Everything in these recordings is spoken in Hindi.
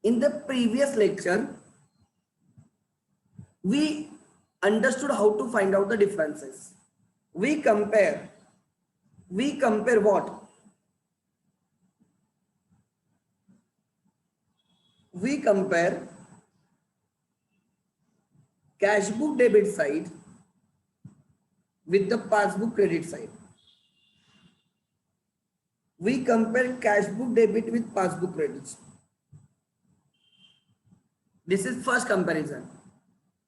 In the previous lecture, we understood how to find out the differences. We compare what? We compare cash book debit side with the passbook credit side. We compare cash book debit with passbook credits. This is first comparison.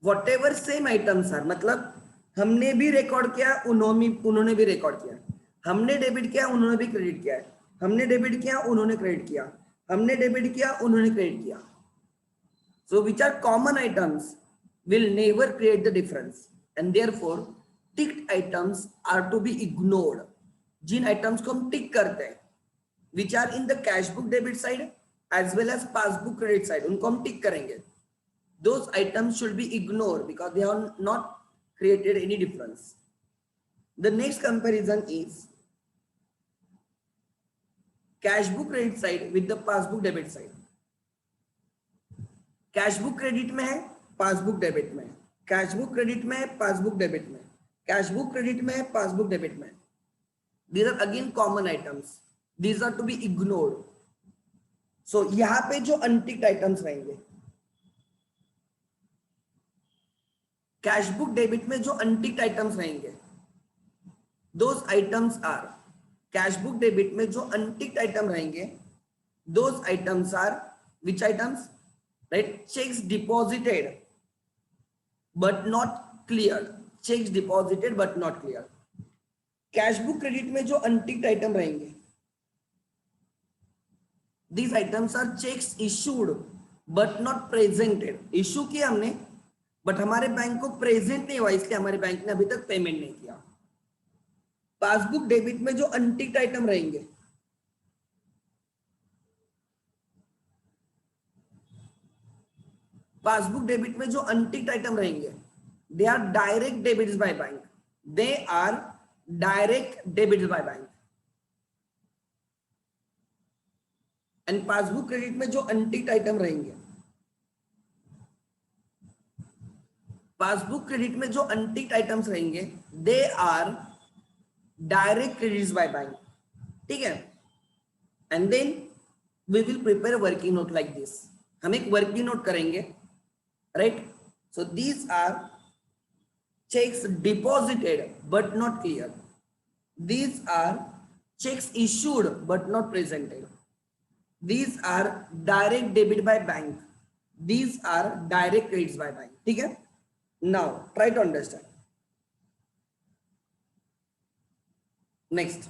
Whatever same items are, मतलब हमने भी रिकॉर्ड किया, उन्होंने भी रिकॉर्ड किया, हमने डेबिट किया, उन्होंने भी क्रेडिट किया, हमने डेबिट किया, उन्होंने क्रेडिट किया, हमने डेबिट किया, उन्होंने क्रेडिट किया. So which are common items will never create the difference, and therefore ticked items are to be ignored. Jin items को हम tick करते हैं, which are in the cash book debit side as well as passbook credit side, उनको हम tick करेंगे. Those items should be ignored because they have not created any difference. The next comparison is cash book credit side with the passbook debit side. Cash book credit में है, पासबुक डेबिट में, कैश बुक क्रेडिट में है, पासबुक डेबिट में, कैश बुक क्रेडिट में है, पासबुक डेबिट में. These are again common items. These are to be ignored. So यहाँ पे जो अनटिक्ड आइटम्स रहेंगे, कैश बुक डेबिट में जो अनटिक्ड आइटम्स रहेंगे, those items are, cash book debit में जो अनटिक्ड आइटम रहेंगे, those items are which items? Right, checks deposited but not cleared. Checks deposited but not cleared. Cash book credit में जो अनटिक्ड आइटम रहेंगे, these items are checks issued but not presented. Issue किया हमने बट हमारे बैंक को प्रेजेंट नहीं हुआ, इसलिए हमारे बैंक ने अभी तक पेमेंट नहीं किया. पासबुक डेबिट में जो अनटिक्ड आइटम रहेंगे, पासबुक डेबिट में जो अनटिक्ड आइटम रहेंगे, they are direct debits by bank. They are direct debits by bank. And passbook credit में जो अनटिक्ड आइटम रहेंगे, पासबुक क्रेडिट में जो अनटिक्ड आइटम्स रहेंगे, they are direct credits by bank. ठीक है. And then we will prepare working note like this. हम एक वर्किंग नोट करेंगे. Right, so these are checks deposited but not clear. These are checks issued but not presented. These are direct debit by bank. These are direct credits by bank. ठीक है. Now try to understand. Next,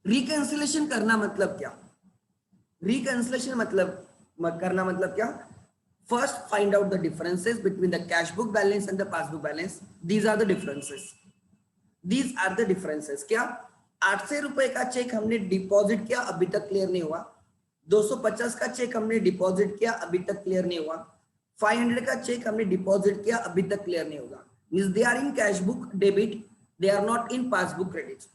reconciliation करना मतलब क्या? Reconciliation करना मतलब क्या? First find out the differences between the cash book balance and the passbook balance. These are the differences. These are the differences. क्या 800 रुपए का चेक हमने डिपॉजिट किया, अभी तक क्लियर नहीं हुआ. 250 का चेक हमने डिपॉजिट किया, अभी तक क्लियर नहीं हुआ. 500 का चेक हमने डिपॉजिट किया, अभी तक क्लियर नहीं होगा. Means they are in cash book debit, they are not in passbook credit.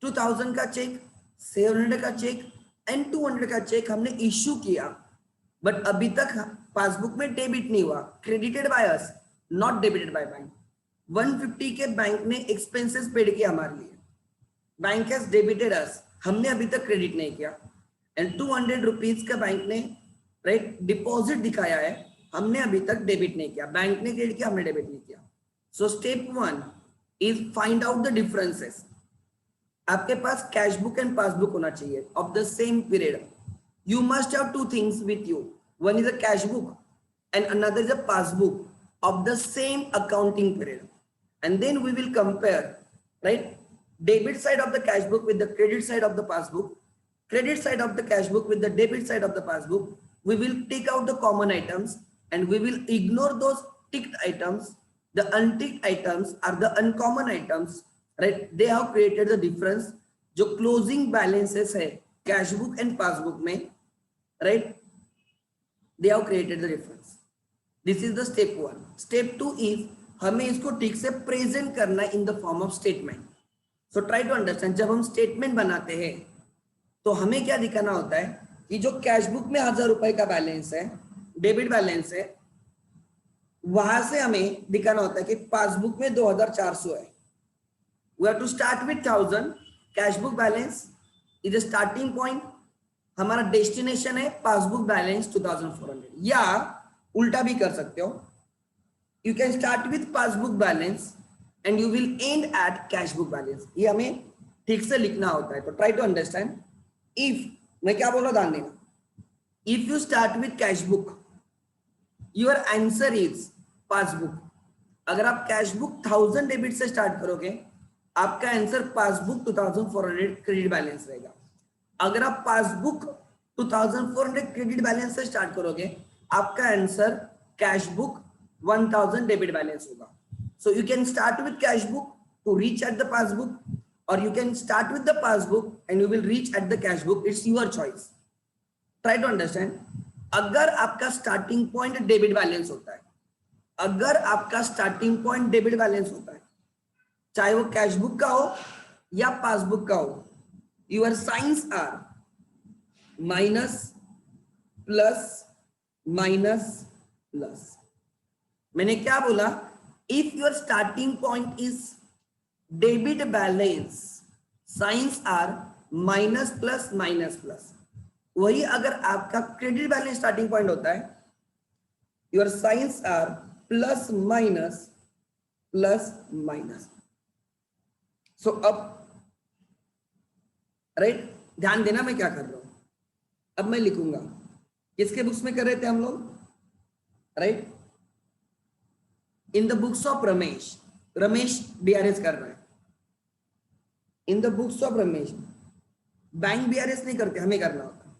2000 का चेक, 700 का चेक एंड 200 का चेक हमने इश्यू किया, बट अभी तक पासबुक में डेबिट नहीं हुआ. Credited bye us, not debited by bank. 150 के बैंक ने एक्सपेंसेस पेड किया हमारे लिए, बैंक हैज डेबिटेड अस, हमने अभी तक क्रेडिट नहीं किया. एंड 200 रुपीज का बैंक ने राइट डिपॉजिट दिखाया है, हमने अभी तक डेबिट नहीं किया. बैंक ने क्रेडिट किया, हमने डेबिट नहीं किया. So step 1 is find out the differences. आपके पास कैश बुक एंड पासबुक होना चाहिए of the same period. You must have two things with you. One is a cash book and another is a passbook of the same accounting period. And then we will compare right debit side of the cash book with the credit side of the passbook, credit side of the cash book with the debit side of the passbook. We will take out the common items and we will ignore those ticked items. The unticked items are the uncommon items, right? They have created the difference. जो closing balances है cash book and passbook में, right? They have created the difference. This is the step 1. Step 2 is हमें इसको ठीक से present करना in the form of statement. So try to understand. जब हम स्टेटमेंट बनाते हैं तो हमें क्या दिखाना होता है कि जो कैश बुक में 1000 रुपए का बैलेंस है, डेबिट बैलेंस है, वहां से हमें दिखाना होता है कि पासबुक में 2400 है. We have to start with 1000. Cash book balance is starting point, हमारा डेस्टिनेशन है पासबुक बैलेंस 2400. या उल्टा भी कर सकते हो, you can start with passbook balance and you will end at cash book balance. ये हमें ठीक से लिखना होता है. तो ट्राई टू अंडरस्टैंड. इफ मैं क्या बोल रहा हूं ध्यान देना, if you start with cash book your answer is passbook. अगर आप कैश बुक 1000 डेबिट से स्टार्ट करोगे, आपका आंसर पासबुक 2400 क्रेडिट बैलेंस रहेगा. अगर आप पासबुक 2400 क्रेडिट बैलेंस से स्टार्ट करोगे, आपका answer cash book 1000 debit balance होगा. So you can start with cash book to reach at the passbook, और you can start with the passbook and you will reach at the cash book. It's your choice. Try to understand. अगर आपका स्टार्टिंग पॉइंट डेबिट बैलेंस होता है, अगर आपका स्टार्टिंग पॉइंट डेबिट बैलेंस होता है, चाहे वो कैश बुक का हो या पासबुक का हो, your signs are minus plus minus plus. मैंने क्या बोला, if your starting point is debit balance, signs are minus plus minus plus. वही अगर आपका क्रेडिट बैलेंस स्टार्टिंग पॉइंट होता है, your signs are plus minus plus minus. So अब राइट, ध्यान देना मैं क्या कर रहा हूं. अब मैं लिखूंगा, किसके बुक्स में कर रहे थे हम लोग, right, in the books of Ramesh. Ramesh BRS कर रहा है. In the books of Ramesh, bank BRS नहीं करते, हमें करना होता है.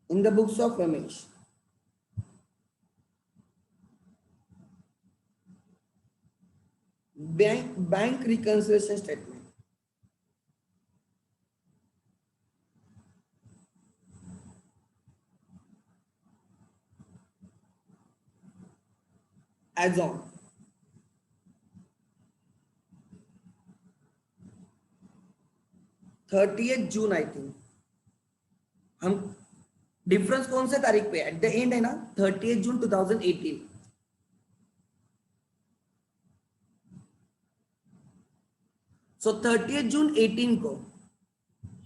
In the books of Ramesh, bank reconciliation statement. As on 30th June I think. हम डिफरेंस कौन से तारीख पे, एट द एंड है ना, 30th जून 2018. सो 30th जून 18 को,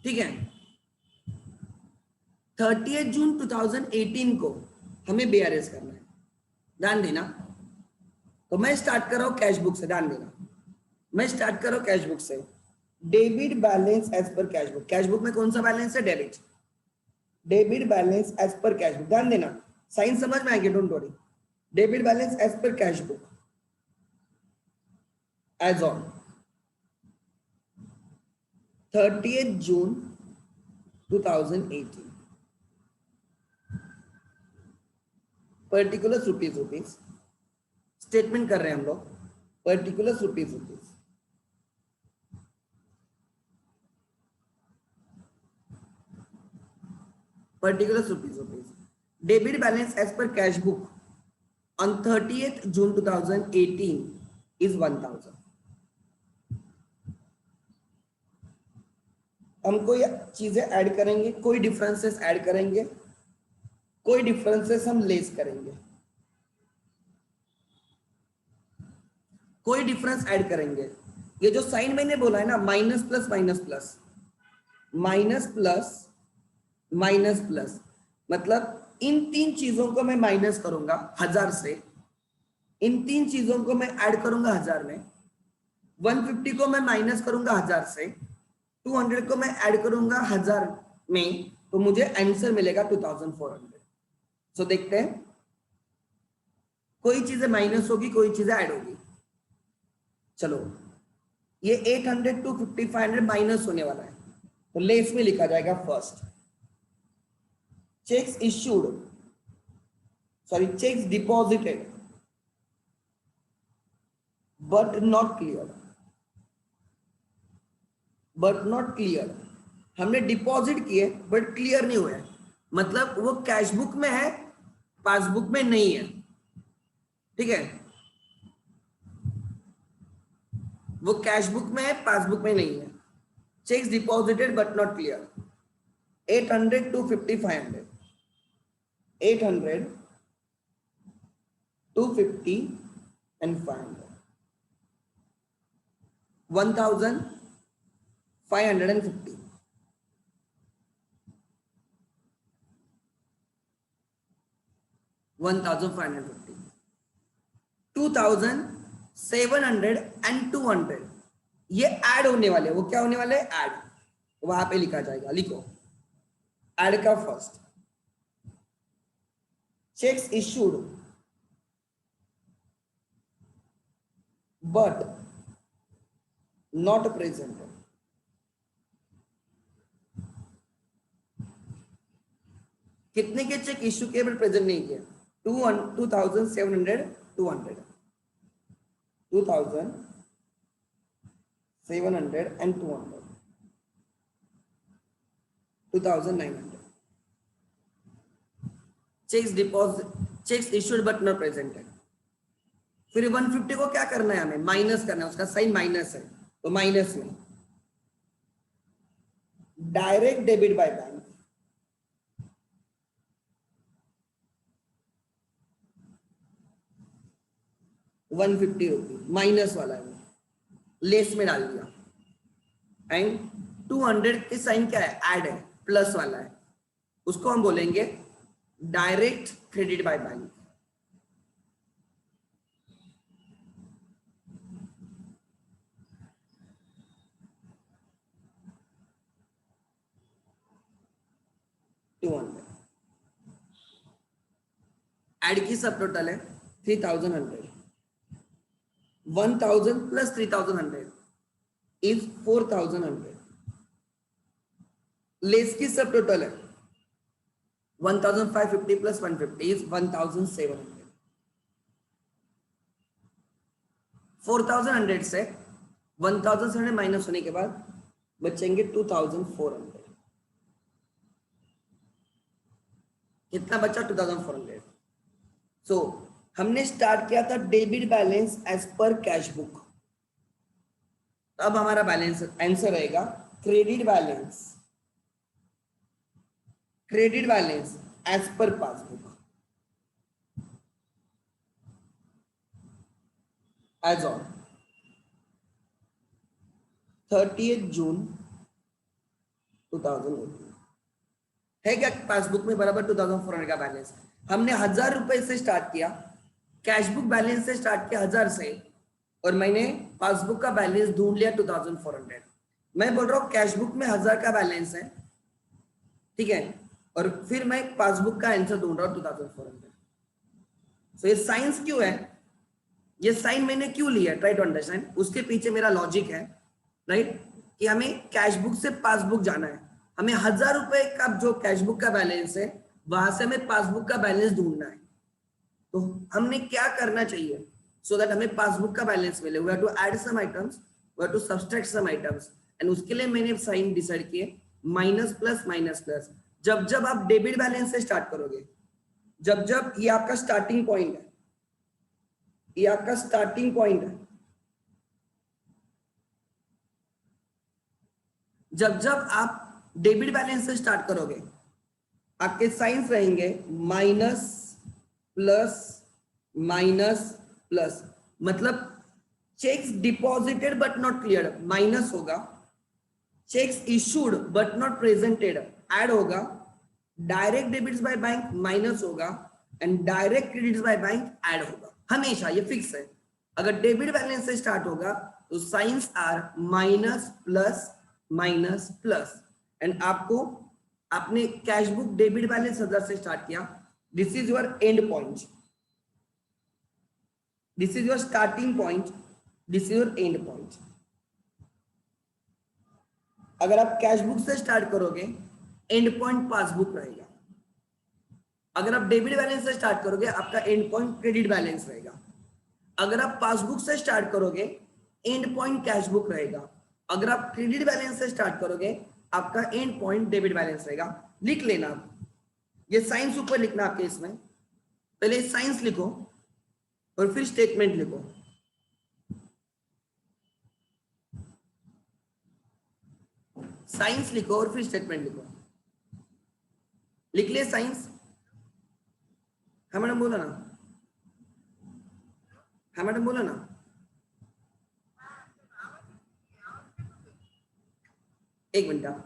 ठीक है, 30th जून 2018 को हमें बीआरएस करना है. ध्यान देना. तो मैं स्टार्ट कर रहा हूं कैश बुक से. ध्यान देना, मैं स्टार्ट कर रहा हूं कैश बुक से. Debit balance as per cash book. Cash book में कौन सा बैलेंस है, debit. Debit balance as per cash book. ध्यान देना, साइन समझ में आएगी, don't worry. Debit balance as per cash book as on 30th June 2018. Particular rupees statement कर रहे हैं हम लोग. Particular rupees particular rupees. Debit balance as per cash book on 30th June 2018 is 1000. हम कोई चीजें ऐड करेंगे, कोई डिफरेंसेस ऐड करेंगे, कोई डिफरेंसेस हम लेस करेंगे, कोई डिफरेंस ऐड करेंगे. ये जो साइन मैंने बोला है ना, minus plus minus plus, minus plus minus plus, मतलब इन तीन चीजों को मैं माइनस करूंगा 1000 से, इन तीन चीजों को मैं ऐड करूंगा 1000 में, 150 को मैं माइनस करूंगा 1000 से, 200 को मैं ऐड करूंगा 1000 में, तो मुझे आंसर मिलेगा 2400. सो देखते हैं, कोई चीजें माइनस होगी, कोई चीजें ऐड होगी. चलो, ये 800 to 5500 माइनस होने वाला है, तो लेस में लिखा जाएगा first. Checks issued, sorry, checks deposited but not clear. But not clear, हमने डिपॉजिट किए बट क्लियर नहीं हुए, मतलब वो कैश बुक में है, पासबुक में नहीं है. ठीक है, वो कैश बुक में है, पासबुक में नहीं है. checks deposited but not cleared, 800, 250, 500, 800, 250 and 500, 1550, 1550, 2700 and 200 ये ऐड होने वाले, वो क्या होने वाले, ऐड, वहां पे लिखा जाएगा, लिखो ऐड का first, checks issued but not presented, कितने के चेक इश्यू किए बट प्रेजेंट नहीं किए, 2700, 200, 2700 and 200, 2900 checks deposit, checks issued but not presented. फिर 150 को क्या करना है, हमें माइनस करना है, उसका साइन माइनस है, तो माइनस में direct debit by bank, ₹150 minus वाला है, लेस में डाल दिया, एंड 200 के साइन क्या है, ऐड है, प्लस वाला है, उसको हम बोलेंगे direct credit by bank. Add की सब टोटल है 3100, 1000 प्लस 3100 इज 4100, लेस की सब टोटल है 1550 प्लस 150 इज 1700, 4100 से 1700 माइनस होने के बाद बचेंगे 2400, कितना बचा, 2400। सो हमने स्टार्ट किया था debit balance as per cash book, अब हमारा बैलेंस आंसर रहेगा credit balance, credit balance as per passbook as on 30 June 2018 है क्या पासबुक में बराबर 2400 का बैलेंस। हमने 1000 रुपए से स्टार्ट किया, कैश बुक बैलेंस से स्टार्ट किया 1000 से, और मैंने पासबुक का बैलेंस ढूंढ लिया 2400। मैं बोल रहा हूँ कैश बुक में 1000 का बैलेंस है, ठीक है, और फिर मैं पासबुक का आंसर ढूंढ रहा हूँ 2400। सो ये साइंस क्यों है, ये साइन मैंने क्यों लिया, ट्राई टू अंडरस्टैंड, उसके पीछे मेरा लॉजिक है, राइट, कि हमें कैश बुक से पासबुक जाना है, हमें 1000 रुपए का जो कैश बुक का बैलेंस है वहां से हमें पासबुक का बैलेंस ढूंढना है, तो हमने क्या करना चाहिए सो दैट हमें पासबुक का बैलेंस मिले, we have to add some items, we have to subtract some items, and उसके लिए मैंने साइन डिसाइड किए माइनस प्लस माइनस प्लस। जब जब आप डेबिट बैलेंस से स्टार्ट करोगे, जब जब ये आपका स्टार्टिंग पॉइंट है, ये आपका स्टार्टिंग पॉइंट है, जब जब आप डेबिट बैलेंस से स्टार्ट करोगे आपके साइंस रहेंगे माइनस प्लस माइनस प्लस, मतलब cheques deposited but not cleared minus होगा, cheques issued but not presented add होगा, direct debits by bank minus होगा, and direct credits by bank add होगा, हमेशा ये फिक्स है। अगर डेबिट बैलेंस से स्टार्ट होगा तो signs are minus plus minus plus, and आपको आपने कैश बुक डेबिट बैलेंस 1000 से स्टार्ट किया, this is your and point, this is your starting point, this is your and point. अगर आप कैश बुक से स्टार्ट करोगे एंड पॉइंट पासबुक रहेगा, अगर आप डेबिट बैलेंस से स्टार्ट करोगे आपका एंड पॉइंट क्रेडिट बैलेंस रहेगा, अगर आप पासबुक से स्टार्ट करोगे एंड पॉइंट कैश बुक रहेगा, अगर आप क्रेडिट बैलेंस से स्टार्ट करोगे आपका एंड पॉइंट डेबिट बैलेंस रहेगा। लिख लेना, ये साइंस ऊपर लिखना आपके, इसमें पहले साइंस लिखो और फिर स्टेटमेंट लिखो। साइंस लिखो और फिर स्टेटमेंट लिखो। लिख लिया साइंस? हाँ मैडम बोला ना, हाँ मैडम बोला ना। एक मिनट आप।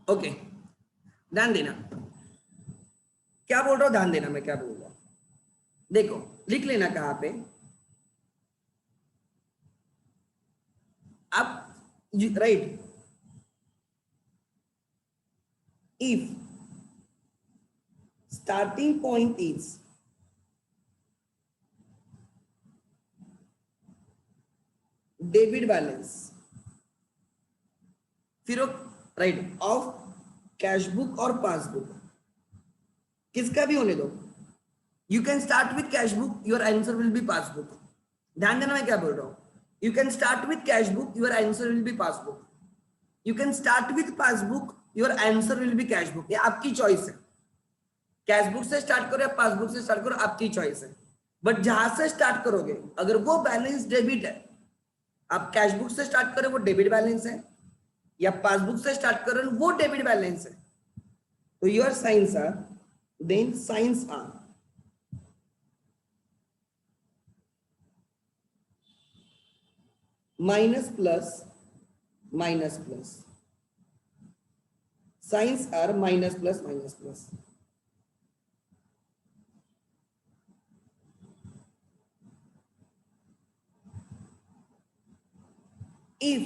ओके, ध्यान देना क्या बोल रहा हूं, ध्यान देना मैं क्या बोल रहा हूं। देखो लिख लेना कहां पे आप, right. If starting point is debit balance, फिर राइट ऑफ कैश बुक और पासबुक, किसका भी होने दो। You can start with cash book, your answer will B passbook. ध्यान देना मैं क्या बोल रहा हूं। You can start with cash book, your answer will B passbook. You can start with passbook, your answer will be cash book. ये आपकी चॉइस है, कैश बुक से स्टार्ट करो या पासबुक से स्टार्ट करो, आपकी चॉइस है। बट जहां से स्टार्ट करोगे अगर वो बैलेंस डेबिट है, आप कैश बुक से स्टार्ट करें वो डेबिट बैलेंस है, या पासबुक से स्टार्ट करें वो डेबिट बैलेंस है, तो your signs are, then signs are minus plus minus plus. Signs are minus plus minus plus. If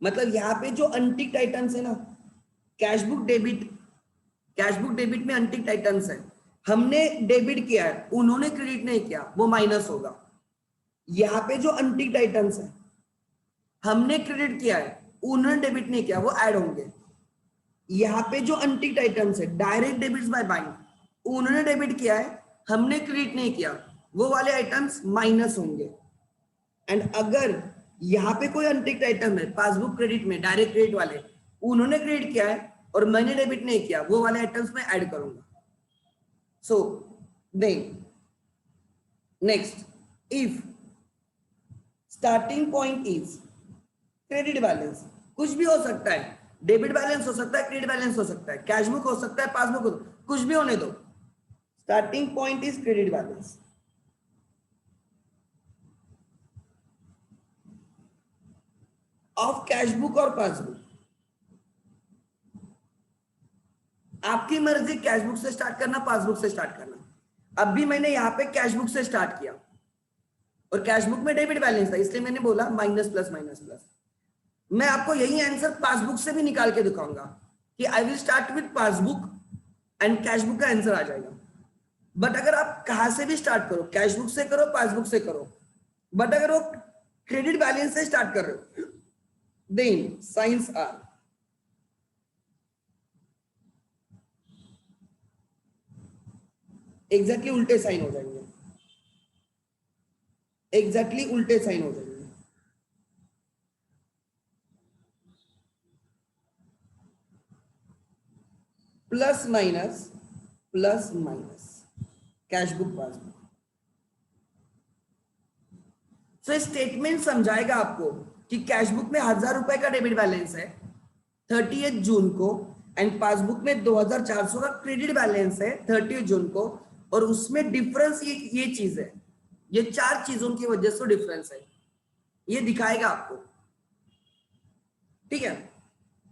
मतलब यहाँ पे जो अनटिक्ड आइटम्स है ना, कैशबुक डेबिट में अनटिक्ड आइटम्स है, हमने डेबिट किया है, उन्होंने क्रेडिट नहीं किया, वो माइनस होगा। यहाँ पे जो अनटिक्ड आइटम्स है, हमने क्रेडिट किया है, उन्होंने डेबिट नहीं किया, वो ऐड होंगे। यहाँ पे जो अनटिक्ड आइटम्स है, डायरेक्ट डेबिट्स बाय बैंक, उन्होंने डेबिट किया है, हमने क्रेडिट नहीं किया, वो वाले आइटम्स माइनस होंगे। एंड अगर यहाँ पे कोई अनटिक्ड आइटम है पासबुक क्रेडिट में, डायरेक्ट क्रेडिट वाले, उन्होंने क्रेडिट किया है और मैंने डेबिट नहीं किया, वो वाले आइटम्स में ऐड करूंगा। So then next, if starting point is credit balance, कुछ भी हो सकता है, डेबिट बैलेंस हो सकता है, क्रेडिट बैलेंस हो सकता है, कैशबुक हो सकता है, पासबुक हो, कुछ भी होने दो, starting point is credit balance. Of cashbook और पासबुक, आपकी मर्जी कैशबुक से स्टार्ट करना, पासबुक से स्टार्ट करना। अब भी मैंने यहाँ पे कैशबुक से स्टार्ट किया और कैशबुक में डेबिट बैलेंस था, इसलिए मैंने बोला माइनस प्लस माइनस प्लस। मैं आपको यही आंसर पासबुक से भी निकाल के दिखाऊंगा कि आई will start with passbook and cashbook का आंसर आ जाएगा। बट अगर आप कहां से भी स्टार्ट करो, कैशबुक से करो, पासबुक से करो, बट अगर वो क्रेडिट बैलेंस से स्टार्ट कर रहे हो, देन साइंस आर एग्जैक्टली उल्टे साइन हो जाएंगे, एग्जैक्टली उल्टे साइन हो जाएंगे। Plus minus cashbook passbook. So statement समझाएगा आपको कि कैशबुक में 1000 रुपए का डेबिट बैलेंस है 30 जून को, एंड पासबुक में 2400 का क्रेडिट बैलेंस है 30 जून को, और उसमें डिफरेंस ये चीज है, ये 4 चीजों की वजह से डिफरेंस है, ये दिखाएगा आपको। ठीक है,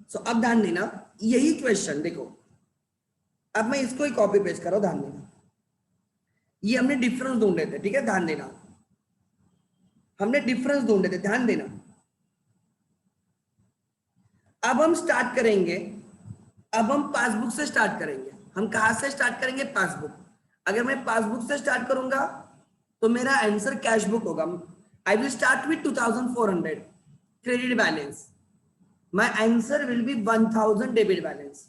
सो अब ध्यान देना, यही क्वेश्चन देखो, अब मैं इसको ही कॉपी पेस्ट कर रहा हूं, ध्यान देना, ये हमने डिफरेंस ढूंढे थे। ठीक है, ध्यान देना, हमने डिफरेंस ढूंढे थे, ध्यान देना। अब हम स्टार्ट करेंगे, अब हम पासबुक से स्टार्ट करेंगे। हम कहां से स्टार्ट करेंगे? पासबुक। अगर मैं पासबुक से स्टार्ट करूंगा तो मेरा आंसर कैशबुक होगा। I will start with 2400 credit balance, my answer will be 1000 debit balance.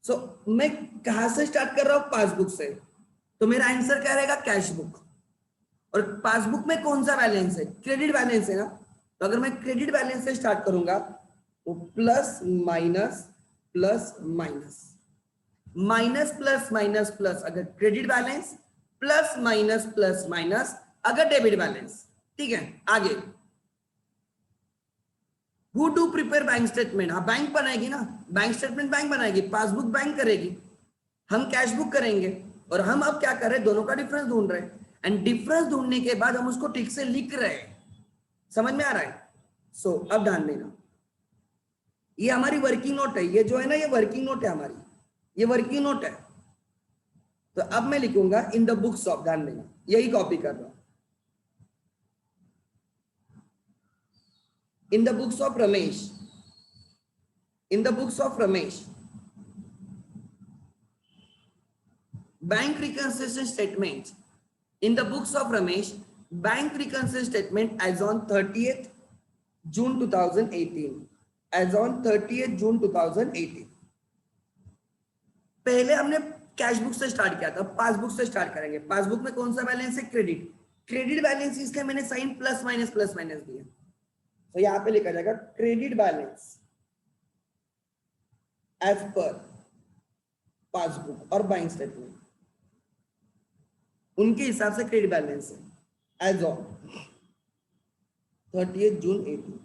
So मैं कहां से स्टार्ट कर रहा हूं? पासबुक से, तो मेरा आंसर क्या रहेगा? कैशबुक। और पासबुक में कौन सा बैलेंस है? क्रेडिट बैलेंस है ना, तो अगर मैं क्रेडिट बैलेंस से स्टार्ट करूंगा तो plus minus plus minus, minus plus minus plus अगर क्रेडिट बैलेंस, प्लस माइनस अगर डेबिट बैलेंस। ठीक है, आगे who to prepare bank statement? हाँ, बैंक बनाएगी ना, बैंक स्टेटमेंट बैंक बनाएगी, पासबुक बैंक करेगी, हम कैशबुक करेंगे। और हम अब क्या कर रहे हैं? दोनों का डिफरेंस ढूंढ रहे हैं, एंड डिफरेंस ढूंढने के बाद हम उसको ठीक से लिख रहे हैं। समझ में आ रहा है? सो अब ध्यान देना, ये हमारी वर्किंग नोट है, ये जो है ना, ये वर्किंग नोट है हमारी, ये वर्किंग नोट है। तो अब मैं लिखूंगा इन द बुक्स ऑफ, ध्यान देना, यही कॉपी कर रहा हूं, इन the books of Ramesh, in the books of Ramesh bank reconciliation statement, in the books of Ramesh bank reconciliation statement as on 30th June 2018, as on 30th June 2018। पहले हमने कैशबुक से स्टार्ट किया था, पासबुक से स्टार्ट करेंगे। पासबुक में कौन सा बैलेंस है? क्रेडिट। क्रेडिट बैलेंस इसलिए मैंने साइन प्लस माइनस दिया, तो यहां पे लिखा जाएगा credit balance as per passbook और बैंक स्टेटमेंट, उनके हिसाब से क्रेडिट बैलेंस है एज ऑन 30 जून 18।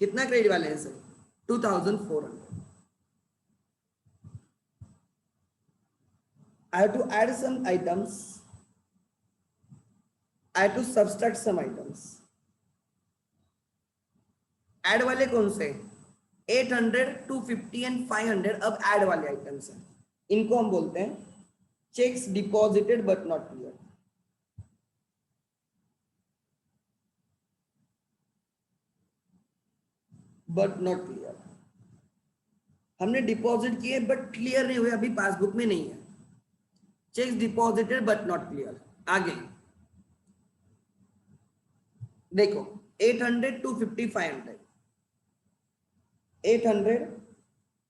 कितना क्रेडिट बैलेंस है? 2400। I have to add some items, I have to subtract some items, add वाले कौन से? 800, 250 एंड 500 अब ऐड वाले आइटम्स हैं, इनको हम बोलते हैं checks deposited but not clear. But not clear, हमने डिपॉजिट किए बट क्लियर नहीं हुए, अभी पासबुक में नहीं है। Cheques deposited but not clear. आगे देखो 800, 250, 500, 800,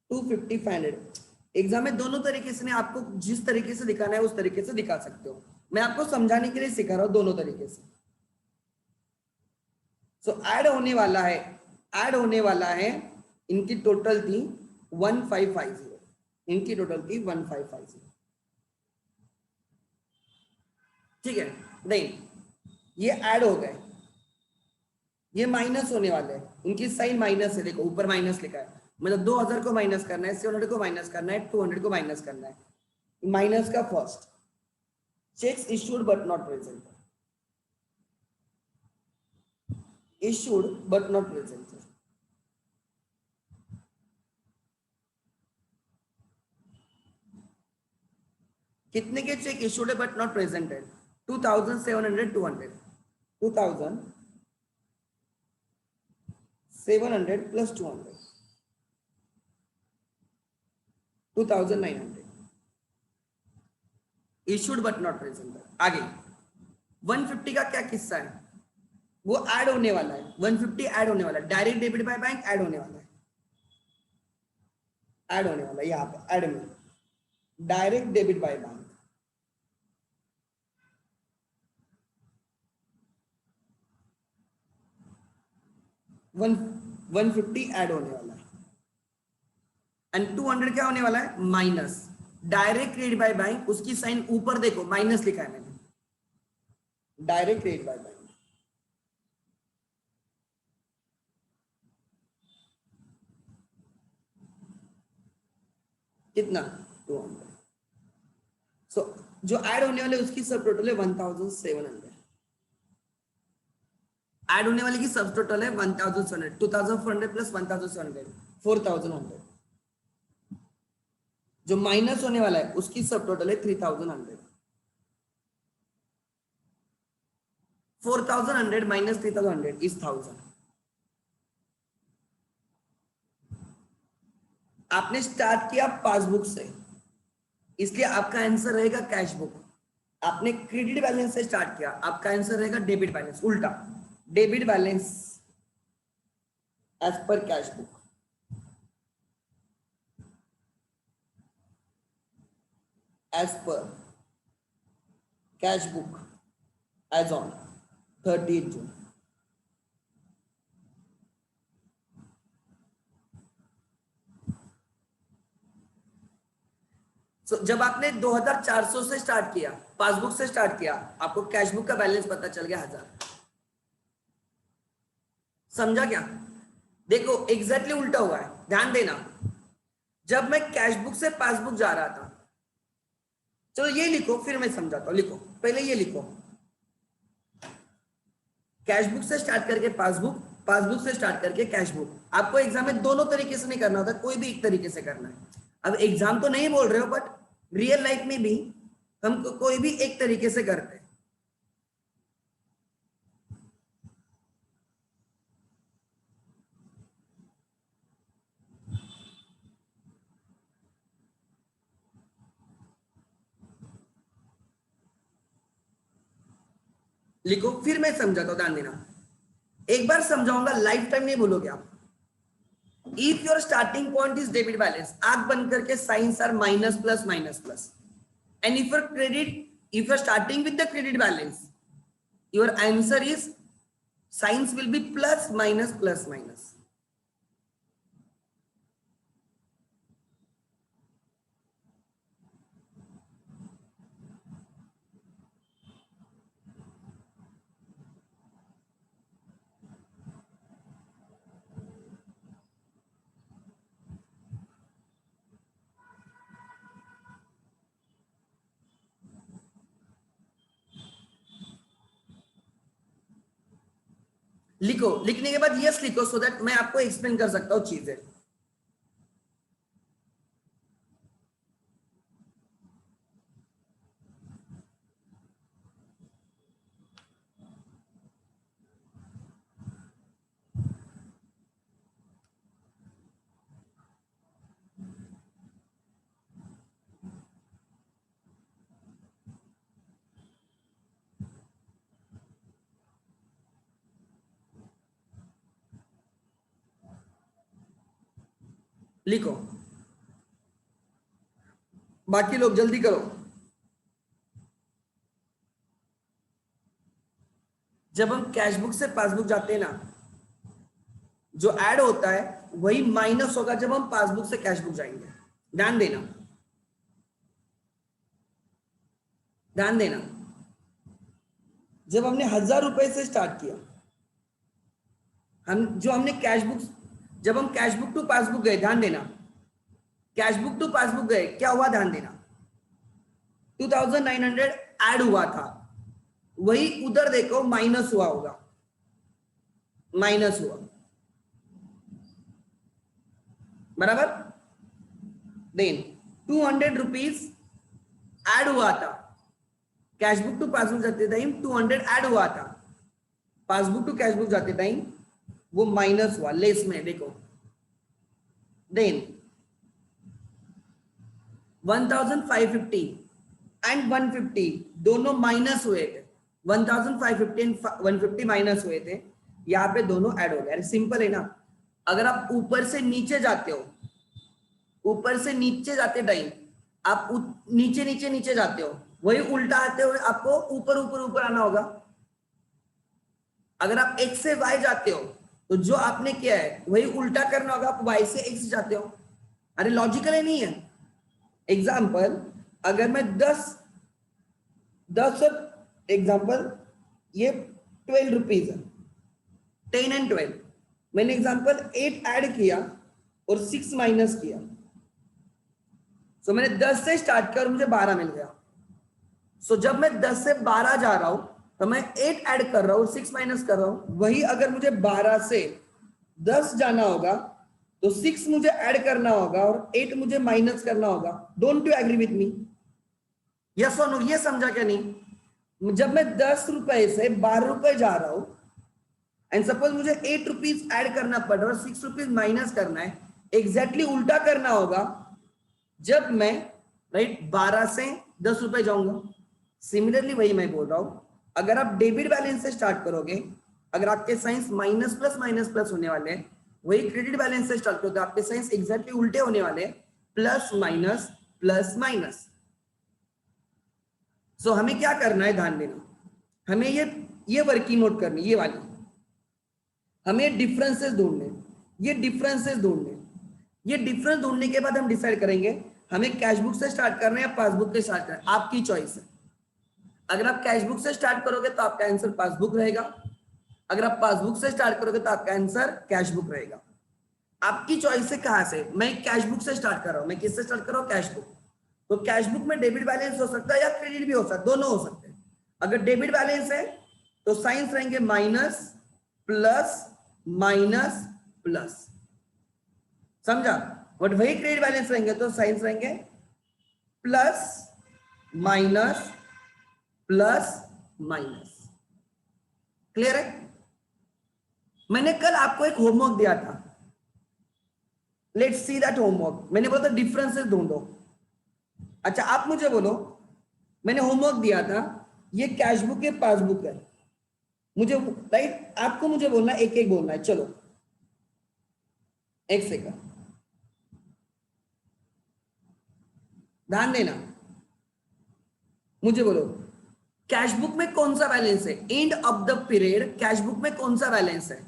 250, 500 एग्जाम में दोनों तरीके से, आपको जिस तरीके से दिखाना है उस तरीके से दिखा सकते हो। मैं आपको समझाने के लिए सिखा रहा हूं दोनों तरीके से। सो ऐड होने वाला है, ऐड होने वाला है, इनकी टोटल थी 1550, इनकी टोटल थी 1550। ठीक है, नहीं ये ऐड हो गए, ये माइनस होने वाले हैं, उनकी साइन माइनस है, देखो ऊपर माइनस लिखा है, मतलब 2000 को माइनस करना है, 700 को माइनस करना है, 200 को माइनस करना है। माइनस का first, checks issued but not present, issued but not present. कितने के चेक इशूड है बट नॉट प्रेजेंटेड? 2700, 200, 2700 प्लस 200, 2900 इशूड बट नॉट प्रेजेंटेड। आगे 150 का क्या किस्सा है? वो ऐड होने वाला है, 150 ऐड होने वाला है, direct debit bye bank add होने वाला है, ऐड होने वाला है यहाँ पे ऐड में, direct debit by bank. 150 add होने वाला है एंड 200 क्या होने वाला है? Minus, direct credit by bank, उसकी साइन ऊपर देखो माइनस लिखा है मैंने, डायरेक्ट क्रेडिट बाय बैंक। कितना? 200। सो जो ऐड होने वाले उसकी सब टोटल है 1700, ऐड होने वाले की सब टोटल है 1700, 2400 प्लस 1700, 4100। जो माइनस होने वाला है उसकी सब टोटल है 3100, 4100 माइनस 3100 इज 1000। आपने स्टार्ट किया पासबुक से, इसलिए आपका आंसर रहेगा कैश बुक। आपने क्रेडिट बैलेंस से स्टार्ट किया, आपका आंसर रहेगा डेबिट बैलेंस, उल्टा debit balance as per cash book, as per cash book as on 30 June. जब आपने 2400 से स्टार्ट किया, पासबुक से स्टार्ट किया, आपको कैशबुक का बैलेंस पता चल गया 1000। समझा क्या? देखो एग्जैक्टली उल्टा हुआ है, ध्यान देना। जब मैं कैशबुक से पासबुक जा रहा था, चलो ये लिखो फिर मैं समझाता हूं, लिखो पहले ये लिखो, कैशबुक से स्टार्ट करके पासबुक, पासबुक से स्टार्ट करके कैशबुक। आपको एग्जाम में दोनों तरीके से नहीं करना होता, कोई भी एक तरीके से करना है। अब एग्जाम तो नहीं बोल रहे हो, बट रियल लाइफ में भी हम कोई भी एक तरीके से करते हैं। लिखो फिर मैं समझाता हूं, ध्यान देना, एक बार समझाऊंगा, लाइफ टाइम नहीं भूलोगे आप। If your starting point is debit balance, आंख बंद करके signs are minus plus minus plus, and if your credit, if you're starting with the credit balance, your answer is signs will be plus minus plus minus. लिखो, लिखने के बाद यस लिखो सो दैट मैं आपको एक्सप्लेन कर सकता हूँ चीजें। लिखो, बाकी लोग जल्दी करो। जब हम कैश बुक से पासबुक जाते हैं ना, जो ऐड होता है वही माइनस होगा जब हम पासबुक से कैश बुक जाएंगे। ध्यान देना, ध्यान देना। जब हमने 1000 रुपए से स्टार्ट किया, हमने कैश बुक, जब हम कैश बुक टू पासबुक गए, ध्यान देना, कैश बुक टू पासबुक गए, क्या हुआ ध्यान देना, 2900 ऐड हुआ था, वही उधर देखो माइनस हुआ होगा, माइनस हुआ, बराबर। देन 200 रुपीज ऐड हुआ था, कैश बुक टू पासबुक जाते टाइम 200 ऐड हुआ था, पासबुक टू कैश बुक जाते टाइम वो माइनस हुआ, लेस में देखो। देन 1550 एंड 150 दोनों माइनस हुए थे, 1550 एंड 150 माइनस हुए थे, यहाँ पे दोनों ऐड हो गए। सिंपल है ना। अगर आप ऊपर से नीचे जाते हो, ऊपर से नीचे जाते टाइम आप नीचे नीचे नीचे जाते हो, वही उल्टा आते हुए आपको ऊपर ऊपर ऊपर आना होगा। अगर आप x से y जाते हो तो जो आपने किया है वही उल्टा करना होगा, आप y से x जाते हो। अरे लॉजिकल है नहीं है। एग्जाम्पल, अगर मैं 10 एग्जाम्पल, ये 12 रुपीज है, 10 एंड 12, मैंने एग्जाम्पल 8 ऐड किया और 6 माइनस किया, सो मैंने 10 से स्टार्ट किया और मुझे 12 मिल गया। सो जब मैं 10 से 12 जा रहा हूं तो मैं 8 ऐड कर रहा हूं, 6 माइनस कर रहा हूं। वही अगर मुझे 12 से 10 जाना होगा तो 6 मुझे ऐड करना होगा और 8 मुझे माइनस करना होगा। Don't you agree with me? Yes और नो? ये समझा क्या नहीं? जब मैं 10 रुपए से 12 रुपए जा रहा हूं एंड सपोज मुझे 8 रुपीज ऐड करना पड़ रहा है और 6 रुपीज माइनस करना है, एग्जैक्टली उल्टा करना होगा जब मैं 12 से 10 रुपए जाऊंगा। सिमिलरली वही मैं बोल रहा हूं, अगर आप डेबिट बैलेंस से स्टार्ट करोगे, अगर आपके साइंस माइनस प्लस होने वाले हैं, वही क्रेडिट बैलेंस से स्टार्ट करोगे आपके साइंस एग्जैक्टली उल्टे होने वाले, प्लस माइनस प्लस माइनस। सो हमें क्या करना है, ध्यान देना, हमें ये वर्किंग नोट करनी, ये वाली, हमें डिफरेंसेस ढूंढने, ये डिफरेंसेस ढूंढने, ये डिफरेंस ढूंढने के बाद हम डिसाइड करेंगे हमें कैश बुक से स्टार्ट करना है या पासबुक से स्टार्ट करना है। आपकी चॉइस है। अगर आप कैश बुक से स्टार्ट करोगे तो आपका आंसर पासबुक रहेगा, अगर आप पासबुक से स्टार्ट करोगे तो आपका आंसर कैश बुक रहेगा। आपकी चॉइस है कहां से। मैं कैश बुक से स्टार्ट कर रहा हूं, मैं किससे स्टार्ट कर रहा हूं, कैश बुक। तो कैश बुक में डेबिट बैलेंस हो सकता है या क्रेडिट भी हो सकता है, दोनों हो सकते हैं। अगर डेबिट बैलेंस है तो साइंस रहेंगे माइनस प्लस माइनस प्लस, समझा। बट वही क्रेडिट बैलेंस रहेंगे तो साइंस रहेंगे plus minus plus minus. Clear है? मैंने कल आपको एक होमवर्क दिया था, लेट्स सी दैट होमवर्क। मैंने बोला था डिफरेंसेस ढूंढो। अच्छा आप मुझे बोलो, मैंने होमवर्क दिया था, ये कैश बुक है पासबुक है, मुझे राइट, आपको मुझे बोलना एक एक बोलना है। चलो एक सेकंड, ध्यान देना, मुझे बोलो कैश बुक में कौन सा बैलेंस है, and of the period cash book में कौन सा बैलेंस है।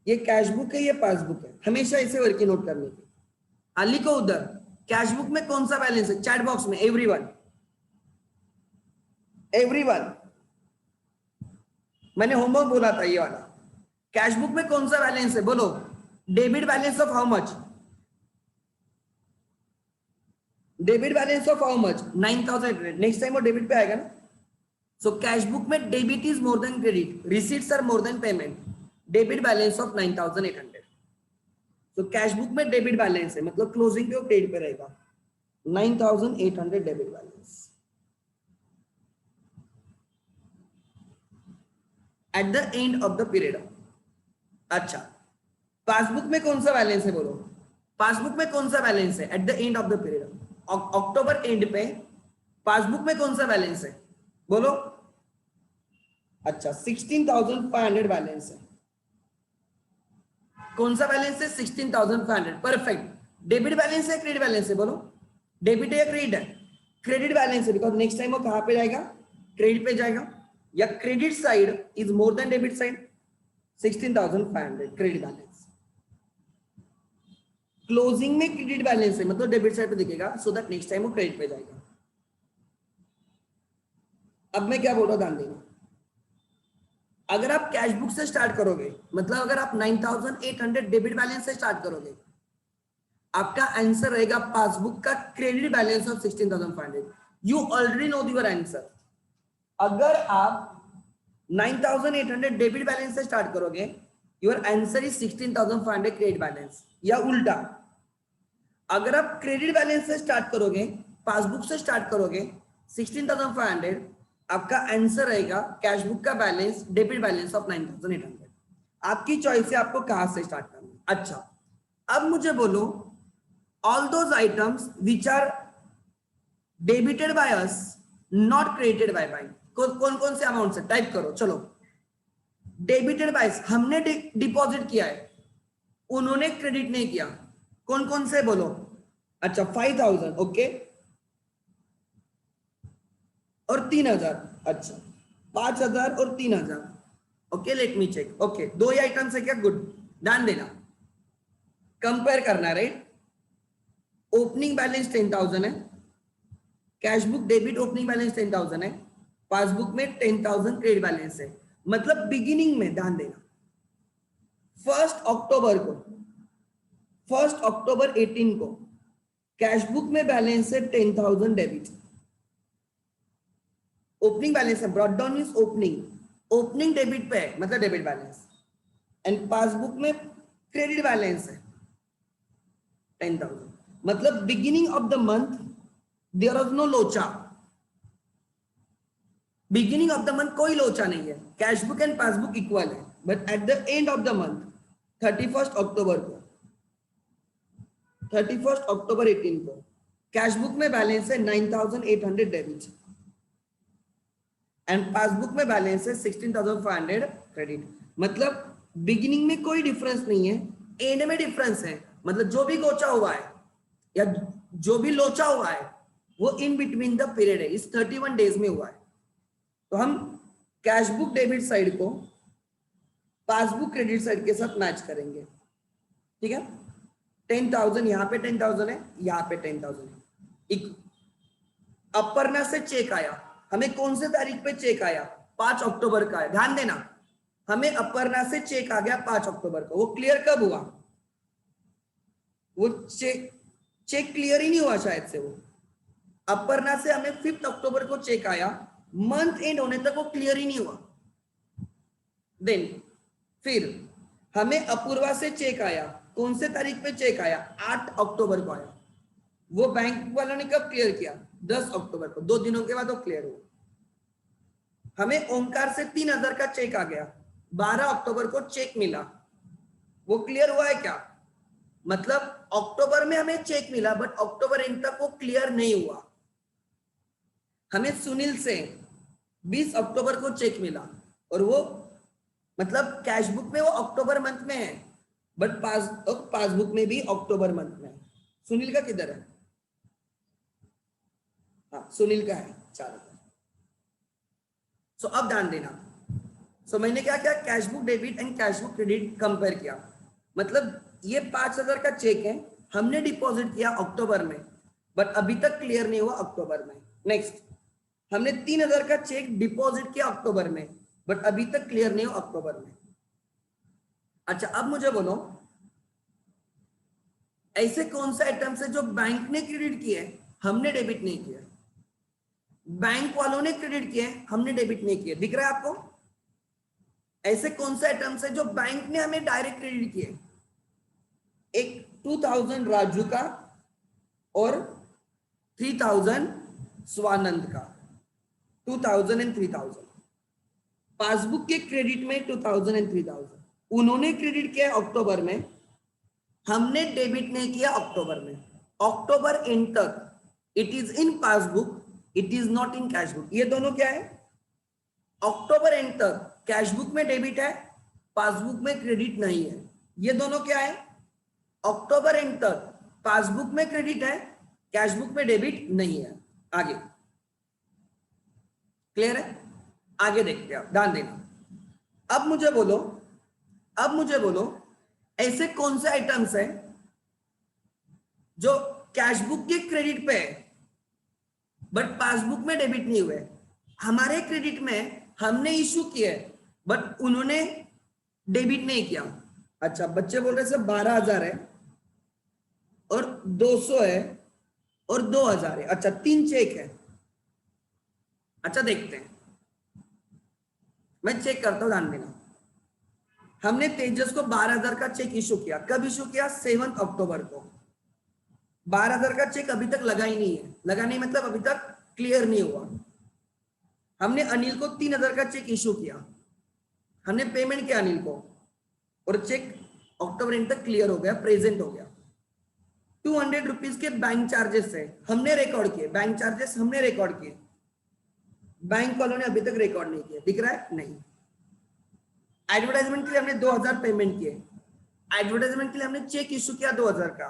ये कैश बुक है, ये पासबुक है, हमेशा इसे वर्किंग नोट करने की। लिखो उधर कैश बुक में कौन सा बैलेंस है, चैट बॉक्स में एवरीवन, एवरीवन, मैंने होमवर्क बोला था ये वाला। कैश बुक में कौन सा बैलेंस है, बोलो। Debit balance of how much, debit balance of how much, 9800। Next time वो डेबिट पे आएगा ना। सो कैश बुक में debit is more than credit, receipts are more than payment. Debit balance of 9800। तो कैश बुक में डेबिट बैलेंस है, मतलब क्लोजिंग पे वो क्रेडिट पे रहेगा 9800 debit balance at the end of the period. अच्छा, पासबुक में कौन सा बैलेंस है बोलो, पासबुक में कौन सा बैलेंस है eight the end of the period? October and पे पासबुक में कौन सा बैलेंस है बोलो? अच्छा, 16,500 बैलेंस है। कौन सा बैलेंस है? 16,500। परफेक्ट। डेबिट बैलेंस है क्रेडिट बैलेंस है बोलो? डेबिट है या क्रेडिट है? क्रेडिट बैलेंस है, बिकॉज नेक्स्ट टाइम वो कहां पे जाएगा? क्रेडिट पे जाएगा। या credit side is more then debit side? 16,500 credit balance. Closing में क्रेडिट बैलेंस है, मतलब डेबिट साइड पे दिखेगा, सो दैट नेक्स्ट टाइम वो क्रेडिट पे जाएगा। अब मैं क्या बोल रहा हूं, ध्यान देना। अगर आप कैश बुक से स्टार्ट करोगे, मतलब अगर आप 9800 डेबिट बैलेंस से स्टार्ट करोगे, आपका आंसर रहेगा पासबुक का credit balance of 16,500। You already know your answer. अगर आप 9800 डेबिट बैलेंस से स्टार्ट करोगे, your answer is 16,500 credit balance. या उल्टा, अगर आप क्रेडिट बैलेंस से स्टार्ट करोगे, पासबुक से स्टार्ट करोगे 16,500, आपका आंसर रहेगा कैश बुक का बैलेंस डेबिट बैलेंस ऑफ 9800। आपकी चॉइस है आपको कहां से स्टार्ट करना। अच्छा, अब मुझे बोलो, all those items which are debited by us not credited by bank, कौन कौन से अमाउंट से? टाइप करो। चलो, डेबिटेड बाय, हमने डिपॉजिट किया है, उन्होंने क्रेडिट नहीं किया, कौन कौन से बोलो? अच्छा, 5,000 ओके, और 3,000। अच्छा, 5,000 और 3,000 okay, let me check. Okay, दो ही आइटम्स है क्या? गुड, ध्यान देना, कंपेयर करना, राइट? ओपनिंग बैलेंस 10,000 है, cash book debit opening balance 10,000 है, पासबुक में 10,000 क्रेडिट बैलेंस है। मतलब बिगिनिंग में ध्यान देना, 1 अक्टूबर को, 1 अक्टूबर 18 को कैश बुक में बैलेंस है 10,000 डेबिट, ओपनिंग बैलेंस है, brought down means opening debit पे है, मतलब डेबिट बैलेंस, एंड पासबुक में क्रेडिट बैलेंस है 10,000। मतलब beginning of the month there was no लोचा, बिगिनिंग ऑफ द मंथ कोई लोचा नहीं है, cash book and passbook equal है। But at the end of the month 31 अक्टूबर को, 31 अक्टूबर 18 को कैश बुक में बैलेंस है 9,800 डेबिट एंड पासबुक में बैलेंस है 16,500 क्रेडिट। मतलब बिगिनिंग में कोई डिफरेंस नहीं है, एंड में डिफरेंस है। मतलब जो भी गोचा हुआ है या जो भी लोचा हुआ है वो इन बिटवीन द पीरियड है, इस 31 डेज में हुआ है। तो हम कैश बुक डेबिट साइड को पासबुक क्रेडिट साइड के साथ मैच करेंगे, ठीक है? 10,000 यहाँ पे 10,000 है, यहाँ पे 10,000 है। अपर्णा से चेक आया, हमें कौन से तारीख पे चेक आया? 5 अक्टूबर का है, ध्यान देना। हमें अपर्णा से चेक आ गया 5 अक्टूबर को। वो क्लियर कब हुआ? वो चेक क्लियर ही नहीं हुआ शायद से। वो अपर्णा से हमें 5 अक्टूबर को चेक आया, मंथ एंड होने तक वो क्लियर ही नहीं हुआ। देन फिर हमें अपूर्वा से चेक आया, कौन से तारीख पे चेक आया? 8 अक्टूबर को आया। वो बैंक वालों ने कब क्लियर किया? 10 अक्टूबर को, 2 दिनों के बाद वो क्लियर हुआ। हमें ओंकार से 3,000 का चेक आ गया, 12 अक्टूबर को चेक मिला, वो क्लियर हुआ है क्या? मतलब अक्टूबर में हमें चेक मिला बट अक्टूबर एंड तक वो क्लियर नहीं हुआ। हमें सुनील से 20 अक्टूबर को चेक मिला और वो मतलब कैश बुक में वो अक्टूबर मंथ में है बट पासबुक में भी अक्टूबर मंथ में है। सुनील का किधर है? हाँ, सुनील का है 4,000। सो अब ध्यान देना। सो मैंने क्या किया? Cash book debit and cash book credit compare किया। मतलब ये 5,000 का चेक है, हमने डिपॉजिट किया अक्टूबर में बट अभी तक क्लियर नहीं हुआ अक्टूबर में। नेक्स्ट, हमने 3,000 का चेक डिपॉजिट किया अक्टूबर में बट अभी तक क्लियर नहीं हुआ अक्टूबर में। अच्छा, अब मुझे बोलो, ऐसे कौन से आइटम्स है जो बैंक ने क्रेडिट किए हमने डेबिट नहीं किया? बैंक वालों ने क्रेडिट किए हमने डेबिट नहीं किया। दिख रहा है आपको? ऐसे कौन से आइटम्स है जो बैंक ने हमें डायरेक्ट क्रेडिट किए? एक 2000 राजू का और 3000 स्वानंद का, 2000 एंड 3000 पासबुक के क्रेडिट में 2000 एंड 3000 उन्होंने क्रेडिट किया अक्टूबर में, हमने डेबिट नहीं किया अक्टूबर में। अक्टूबर एंड तक it is in passbook, it is not in cash book. ये दोनों क्या है? अक्टूबर एंड तक कैश बुक में डेबिट है, पासबुक में क्रेडिट नहीं है। ये दोनों क्या है? अक्टूबर एंड तक पासबुक में क्रेडिट है, कैश बुक में डेबिट नहीं है। आगे क्लियर है? आगे देखते हैं, ध्यान देना। अब मुझे बोलो ऐसे कौन से आइटम्स है जो कैश बुक के क्रेडिट पे है बट पासबुक में डेबिट नहीं हुए? हमारे क्रेडिट में हमने इश्यू किए बट उन्होंने डेबिट नहीं किया। अच्छा, बच्चे बोल रहे सर 12,000 है और 200 है और 2,000 है। अच्छा, 3 चेक है। अच्छा, देखते हैं, मैं चेक करता हूं, ध्यान देना। हमने तेजस को 12,000 का चेक इशू किया। कब इशू किया? 7 अक्टूबर को। 12,000 का चेक अभी तक लगा ही नहीं है। लगा नहीं मतलब अभी तक क्लियर नहीं हुआ। हमने अनिल को 3,000 का चेक इशू किया, हमने पेमेंट किया अनिल को और चेक अक्टूबर एंड तक क्लियर हो गया, प्रेजेंट हो गया। 200 रुपीज के बैंक चार्जेस है, हमने रिकॉर्ड किए। बैंक चार्जेस हमने रिकॉर्ड किए, बैंक वालों ने अभी तक रिकॉर्ड नहीं किया। दिख रहा है? नहीं। एडवर्टाइजमेंट के लिए हमने 2,000 पेमेंट किए, एडवर्टाइजमेंट के लिए हमने चेक इशू किया 2,000 का,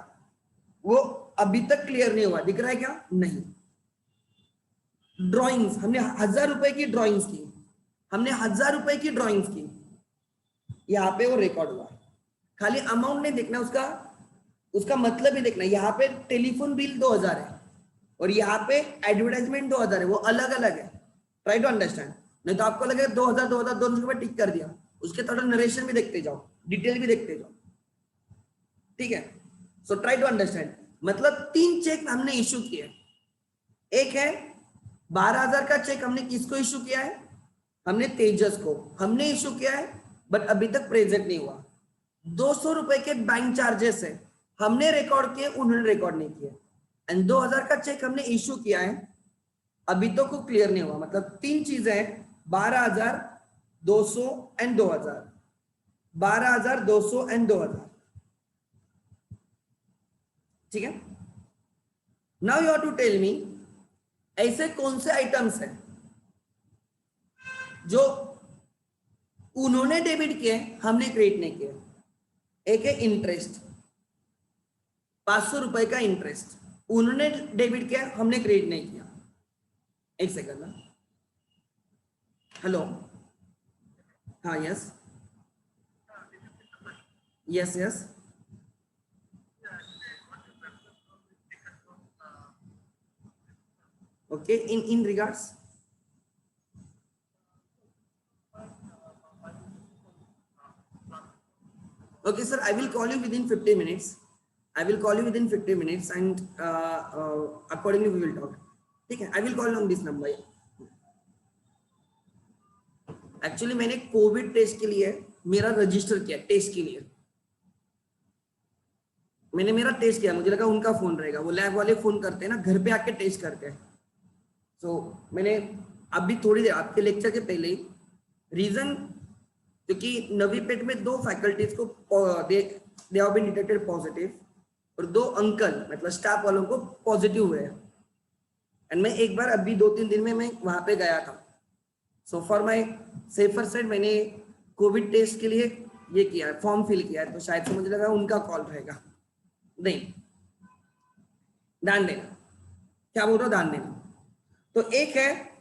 वो अभी तक क्लियर नहीं हुआ। दिख रहा है क्या? नहीं। ड्राइंग्स, हमने 1,000 रुपए की ड्राइंग्स की, हमने 1,000 रुपए की ड्राइंग्स की, यहाँ पे वो रिकॉर्ड हुआ। खाली अमाउंट नहीं देखना, उसका मतलब ही देखना। यहाँ पे टेलीफोन बिल 2,000 है और यहाँ पे एडवर्टाइजमेंट 2,000 है, वो अलग अलग है। ट्राई टू अंडरस्टैंड, नहीं तो आपको लगेगा 2,000 2,000 दोनों के ऊपर टिक कर दिया, उसके थोड़ा नरेशन भी देखते जाओ, डिटेल भी देखते जाओ, ठीक है? So try to understand. मतलब 3 चेक हमने इश्यू किए। एक है 12,000 का चेक, हमने किसको इश्यू किया है? हमने तेजस को हमने इश्यू किया है बट अभी तक प्रेजेंट नहीं हुआ। 200 रुपए के बैंक चार्जेस है, हमने रिकॉर्ड किए, उन्होंने रिकॉर्ड नहीं किए। एंड 2,000 का चेक हमने इश्यू किया है, अभी तो को क्लियर नहीं हुआ। मतलब 3 चीजें हैं, 12,000, 200 एंड 2,000, 12,000, 200 एंड 2,000, ठीक है? Now you have to tell me ऐसे कौन से आइटम्स हैं जो उन्होंने डेबिट किए, हमने क्रेडिट नहीं किए। एक है इंटरेस्ट, 500 रुपए का इंटरेस्ट, उन्होंने डेबिट किया, हमने क्रेडिट नहीं किया। एक सेकंड ना, हेलो, हाँ, yes yes yes, okay, in regards, okay sir, I will call you within 50 minutes, I will call you within 50 minutes and accordingly we will talk, ठीक है? I will call on this number. Actually मैंने कोविड टेस्ट के लिए मेरा रजिस्टर किया, टेस्ट के लिए मैंने मेरा टेस्ट किया, मुझे लगा उनका फोन रहेगा, वो लैब वाले फोन करते हैं ना, घर पे आके टेस्ट करते हैं। तो मैंने अभी थोड़ी देर आपके लेक्चर के पहले ही, रीजन क्योंकि नवीपेट में 2 फैकल्टीज को they have been detected positive और 2 अंकल मतलब स्टाफ वालों को पॉजिटिव हुए हैं। एंड मैं एक बार अभी 2-3 दिन में मैं वहां पे गया था। So for my safer side मैंने कोविड टेस्ट के लिए ये किया, फॉर्म फिल किया, तो शायद से मुझे लगा उनका कॉल रहेगा। नहीं, ध्यान देना, क्या बोल रहा हूं, ध्यान देना। तो एक है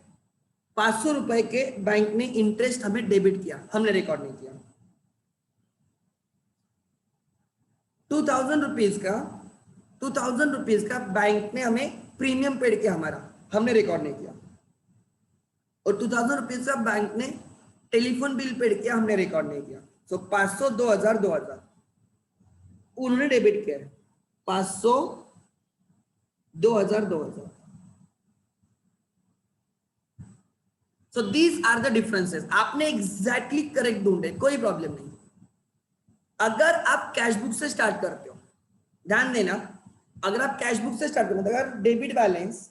500 रुपए के बैंक ने इंटरेस्ट हमें डेबिट किया, हमने रिकॉर्ड नहीं किया। 2,000 रुपीज का बैंक ने हमें प्रीमियम पेड किया हमारा, हमने रिकॉर्ड नहीं किया। और 2,000 रुपीज का बैंक ने टेलीफोन बिल पेड किया, हमने रिकॉर्ड नहीं किया। सो 500, 2,000, 2,000 उन्होंने डेबिट किया है। 500, 2,000, 2,000 so these are the differences. आपने एग्जैक्टली करेक्ट ढूंढे, कोई प्रॉब्लम नहीं। अगर आप कैश बुक से स्टार्ट करते हो, ध्यान देना, अगर आप कैश बुक से स्टार्ट करते हो, अगर debit balance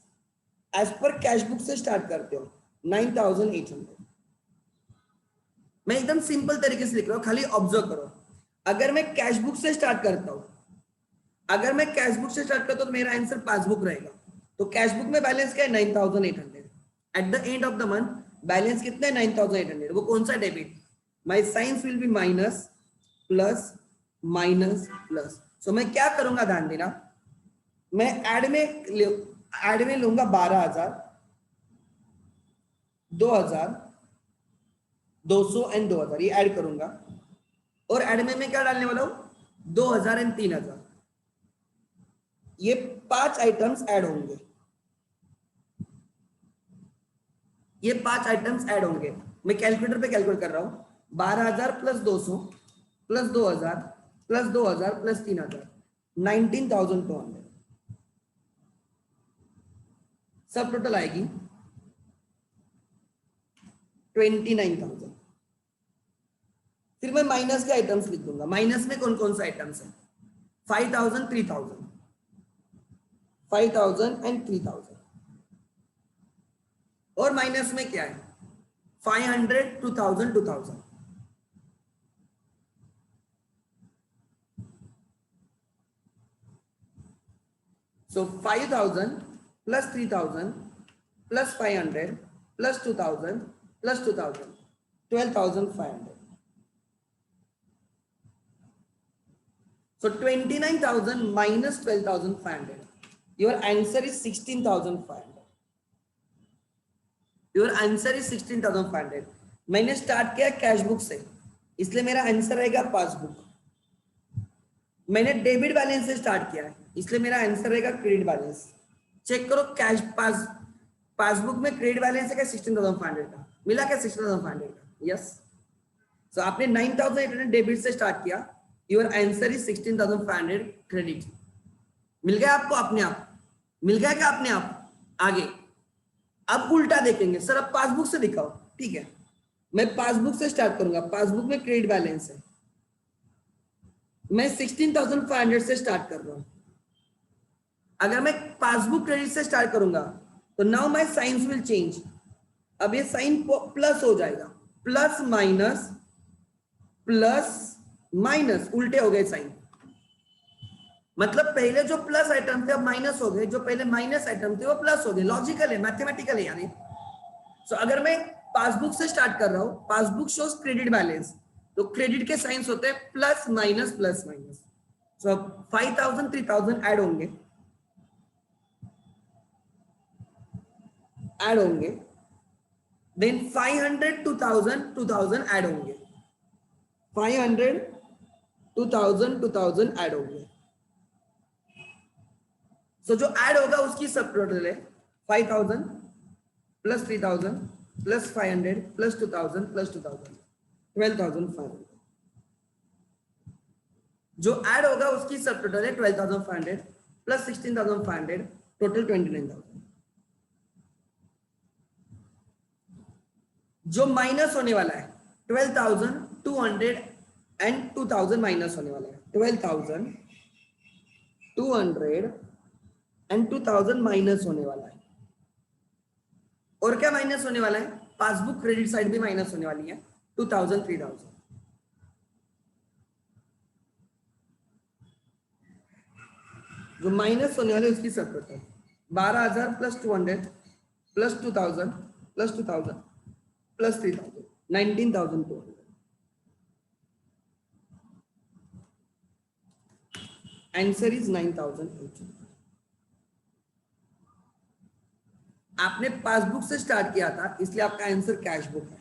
as per cash book से स्टार्ट करते हो 9800, मैं एकदम सिंपल तरीके से लिख रहा हूं, खाली ऑब्जर्व करो। अगर मैं कैश बुक से स्टार्ट करता हूं, अगर मैं कैश बुक से स्टार्ट करता हूं तो मेरा आंसर पासबुक रहेगा। तो कैश बुक में बैलेंस क्या है? 9800। At the end of the month balance कितना है? 9800। वो कौन सा debit? My signs will be minus plus minus plus. So मैं क्या करूंगा, ध्यान देना, मैं ऐड में लूंगा 12,000, 2,000, 200 एंड 2,000, ये ऐड करूंगा। और ऐड में मैं क्या डालने वाला हूं? 2,000 एंड 3,000। ये 5 आइटम्स ऐड होंगे, ये 5 आइटम्स ऐड होंगे। मैं कैलकुलेटर पे कैलकुलेट कर रहा हूं। 12,000 प्लस 200 प्लस 2,000 प्लस 2,000 प्लस 3,000, 19,200। सब टोटल आएगी 29,000। फिर मैं माइनस के आइटम्स लिख दूंगा। माइनस में कौन कौन से आइटम्स है? 5,000, 3,000, 5,000 एंड 3,000। और माइनस में क्या है? 500, 2,000, 2,000। So 5,000 plus 3,000 plus 500 plus 2,000 plus 2,000, 12,500. So 29,000 minus 12,500. Your answer is 16,500. Your answer is 16,500. मैंने स्टार्ट किया कैश बुक से, इसलिए मेरा आंसर रहेगा पासबुक। मैंने डेबिट बैलेंस से स्टार्ट किया है, इसलिए मेरा आंसर रहेगा क्रेडिट बैलेंस। चेक करो कैश पासबुक में क्रेडिट बैलेंस है क्या? 16,500 का मिला क्या? 16,500 का, यस। सो आपने 9,800 डेबिट से स्टार्ट किया, योर आंसर इज 16,500 क्रेडिट। मिल गया आपको अपने आप? मिल गया क्या अपने आप? आगे अब उल्टा देखेंगे। सर अब पासबुक से दिखाओ, ठीक है, मैं पासबुक से स्टार्ट करूंगा। पासबुक में क्रेडिट बैलेंस है, मैं 16,500 से स्टार्ट कर रहा हूं। अगर मैं पासबुक क्रेडिट से स्टार्ट करूंगा तो now my signs will change. अब ये साइन प्लस हो जाएगा, प्लस माइनस प्लस माइनस, उल्टे हो गए साइन। मतलब पहले जो प्लस आइटम थे अब माइनस हो गए, जो पहले माइनस आइटम थे वो प्लस हो गए। लॉजिकल है, मैथमेटिकल है यानी। सो अगर मैं पासबुक से स्टार्ट कर रहा हूं, पासबुक शोज क्रेडिट बैलेंस, तो क्रेडिट के साइंस होते हैं प्लस माइनस प्लस माइनस। सो 5,000, 3,000 ऐड होंगे, ऐड होंगे। देन 500, 2,000, 2,000 ऐड होंगे। 500, 2,000, 2,000 ऐड होंगे। सो जो ऐड होगा उसकी सब टोटल है 5,000 प्लस 3,000 प्लस 500 प्लस 2,000 प्लस 2,000, 12,500। जो ऐड होगा उसकी सब टोटल है 12,500 प्लस 16,500, टोटल 29,000। जो माइनस होने वाला है 12,200 एंड 2,000 माइनस होने वाला है। 12,200 एंड 2,000 माइनस होने वाला है। और क्या माइनस होने वाला है? पासबुक क्रेडिट साइड भी माइनस होने वाली है, 2,000, 3,000। जो माइनस होने वाले उसकी सब total 12,000 plus 200 plus 2,000 plus 2,000 plus 3,000, 19,200। Answer is 9,800। आपने पासबुक से स्टार्ट किया था इसलिए आपका आंसर कैश बुक है।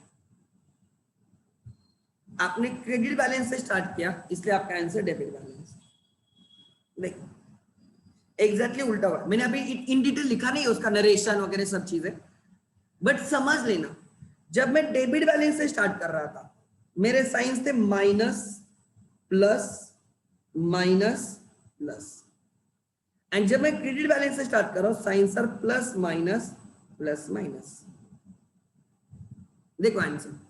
आपने क्रेडिट बैलेंस से स्टार्ट किया इसलिए आपका आंसर डेबिट बैलेंस। देखो एग्जैक्टली उल्टा हुआ। मैंने अभी इन डिटेल लिखा नहीं है उसका नरेशन वगैरह सब चीजें, बट समझ लेना जब मैं डेबिट बैलेंस से स्टार्ट कर रहा था मेरे साइंस थे minus plus minus plus, and जब मैं क्रेडिट बैलेंस से स्टार्ट कर रहा हूं signs are plus minus plus minus. देखो आंसर,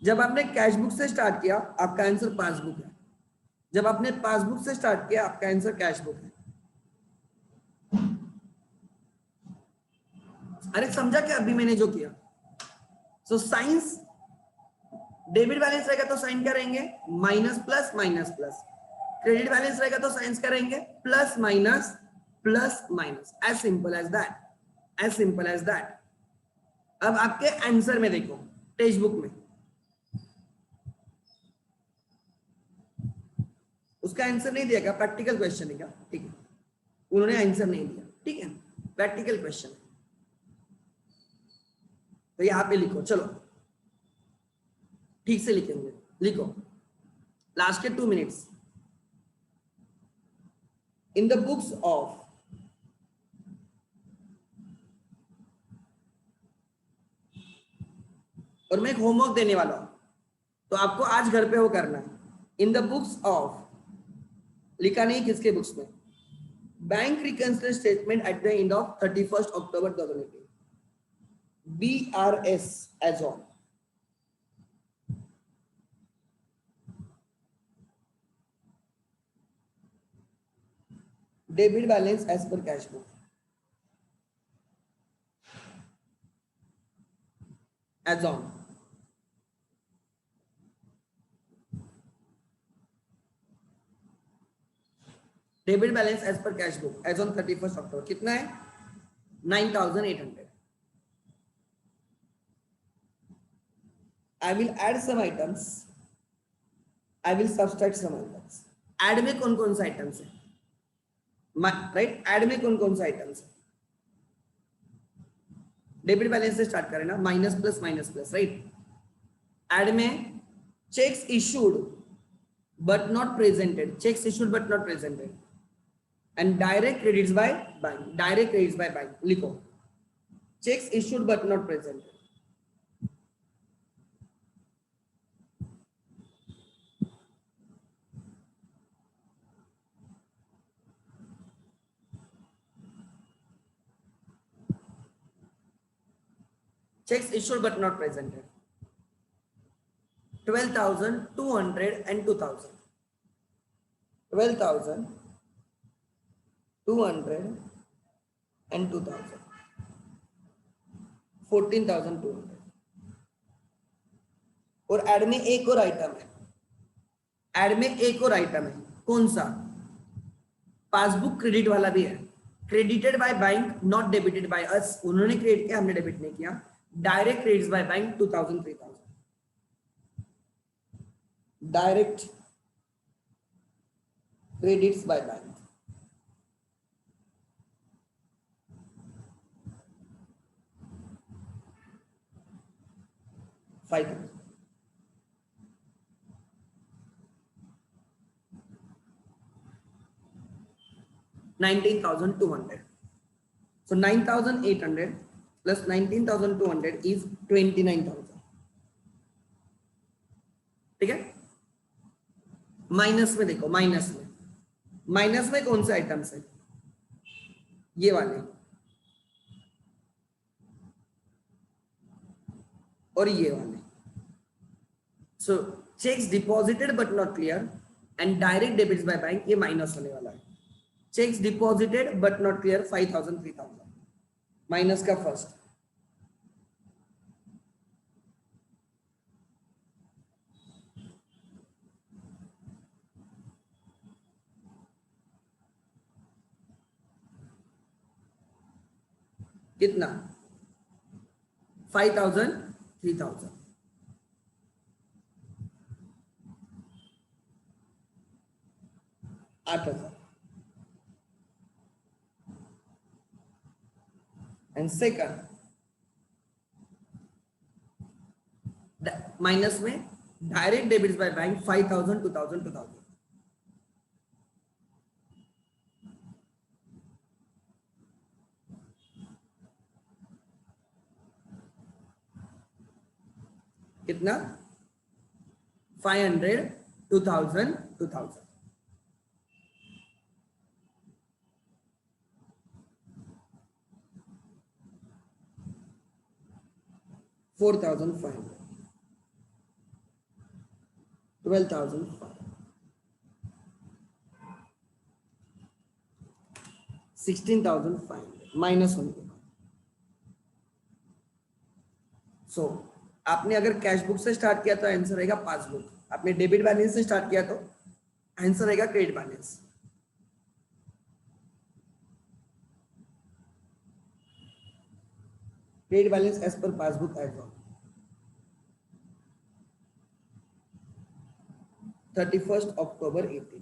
जब आपने कैश बुक से स्टार्ट किया आपका आंसर पासबुक है, जब आपने पासबुक से स्टार्ट किया आपका आंसर कैश बुक है। अरे समझा क्या अभी मैंने जो किया? सो साइंस, डेबिट बैलेंस रहेगा तो साइन क्या रहेंगे? Minus plus minus plus. Credit balance रहेगा तो साइंस क्या रहेंगे? Plus minus plus minus. As simple as that, as simple as that. अब आपके आंसर में देखो, टेक्स्ट बुक में उसका आंसर नहीं दिया क्या? प्रैक्टिकल क्वेश्चन है क्या? ठीक है, उन्होंने आंसर नहीं दिया, ठीक है, प्रैक्टिकल क्वेश्चन। तो यहां पे लिखो, चलो ठीक से लिखेंगे, लिखो लास्ट के 2 minutes. In the books of और मैं एक होमवर्क देने वाला हूं, तो आपको आज घर पे वो करना है। इन द बुक्स ऑफ, लिखा नहीं किसके बुक्स में, bank reconciliation statement at the end of 31st October 2018, BRS as on. Debit balance as per cash book as on. Debit balance as per cash book as on 31st October कितना है? 9,800। I will add some items, I will subtract some items। Add में कौन कौन सा आइटम्स है? राइट, ऐड में कौन कौन सा आइटम्स है? डेबिट बैलेंस से स्टार्ट करें ना, माइनस प्लस, राइट। ऐड में cheques issued but not presented, cheques issued but not presented, and direct credits by bank, direct credits by bank. लिखो cheques issued but not presented. Checks issued but not presented, 12,200 and 2,000, 12,200 and 2,000, 14,200। और ऐड में एक और आइटम है, ऐड में एक और आइटम है, कौन सा? पासबुक क्रेडिट वाला भी है, credited by bank not debited by अस। उन्होंने क्रेडिट किया, हमने डेबिट नहीं किया। Direct credits by bank 2,000 3,000, direct credits by bank. Five, $19,200। So 9,800 plus 19,200 is 29,000। ठीक है, माइनस में देखो, माइनस में कौन से आइटम्स है? ये वाले और ये वाले। So cheques deposited but not clear and direct debits by bank, ये माइनस होने वाला है। Cheques deposited but not clear 5,000 3,000, minus का फर्स्ट। कितना? 5,000 3,000, 8,000। एंड सेकंड माइनस में डायरेक्ट डेबिट्स बाय बैंक 5,000 2,000 2,000। कितना? 500 2,000 2,000। 4,500, 12,500, 16,500 माइनस होने के बाद। सो आपने अगर कैश बुक से स्टार्ट किया तो आंसर रहेगा पासबुक, आपने डेबिट बैलेंस से स्टार्ट किया तो आंसर रहेगा credit balance. Credit balance as per passbook as on 31 October 18।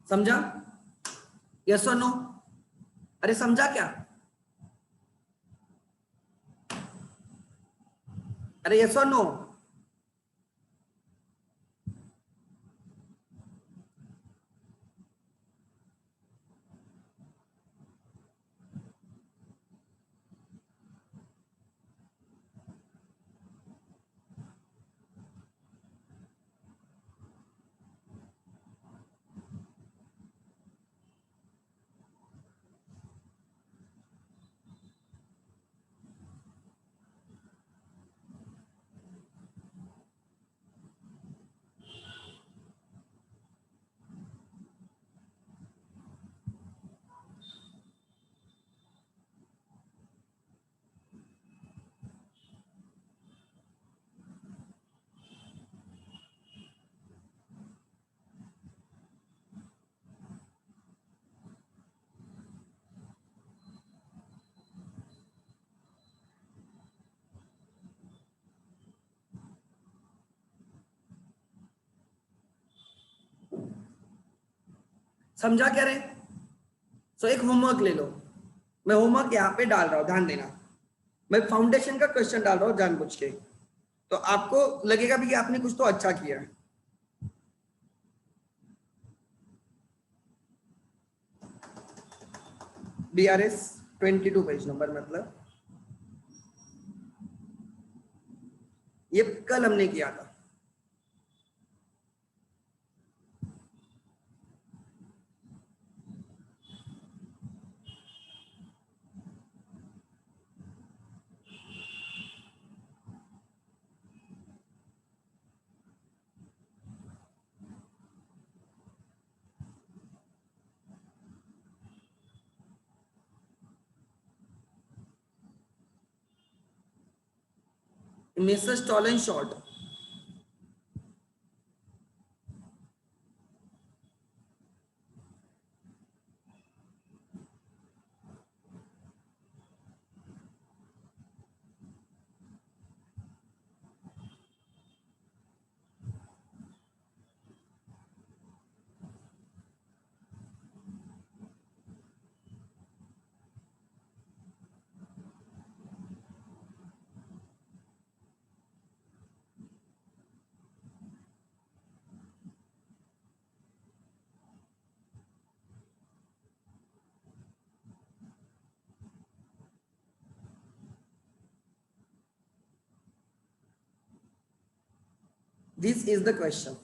समझा? यस और नो? अरे समझा क्या? अरे यस और नो? समझा क्या रे? सो एक होमवर्क ले लो, मैं होमवर्क यहाँ पे डाल रहा हूँ, ध्यान देना। मैं फाउंडेशन का क्वेश्चन डाल रहा हूँ जानबूझ के, तो आपको लगेगा भी कि आपने कुछ तो अच्छा किया है। BRS 22 पेज नंबर, मतलब ये कल हमने किया था। Mrs. Tall and Short, this is the question.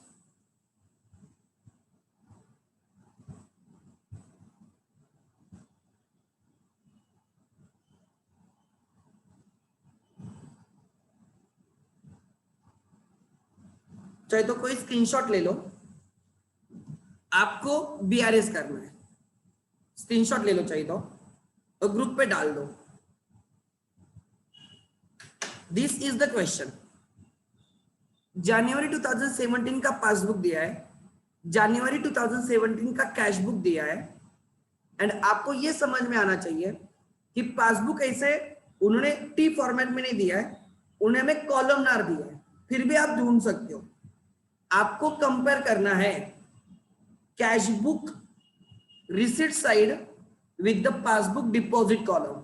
चाहे तो कोई स्क्रीनशॉट ले लो, आपको BRS करना है, स्क्रीनशॉट ले लो चाहिए तो ग्रुप पे डाल दो। This is the question. जनवरी 2017 का पासबुक दिया है, जनवरी 2017 का कैश बुक दिया है, एंड आपको ये समझ में आना चाहिए कि पासबुक ऐसे उन्होंने टी फॉर्मेट में नहीं दिया है, उन्होंने हमें कॉलमनार दिया है, फिर भी आप ढूंढ सकते हो। आपको कंपेयर करना है cash book receipt side with the passbook deposit column,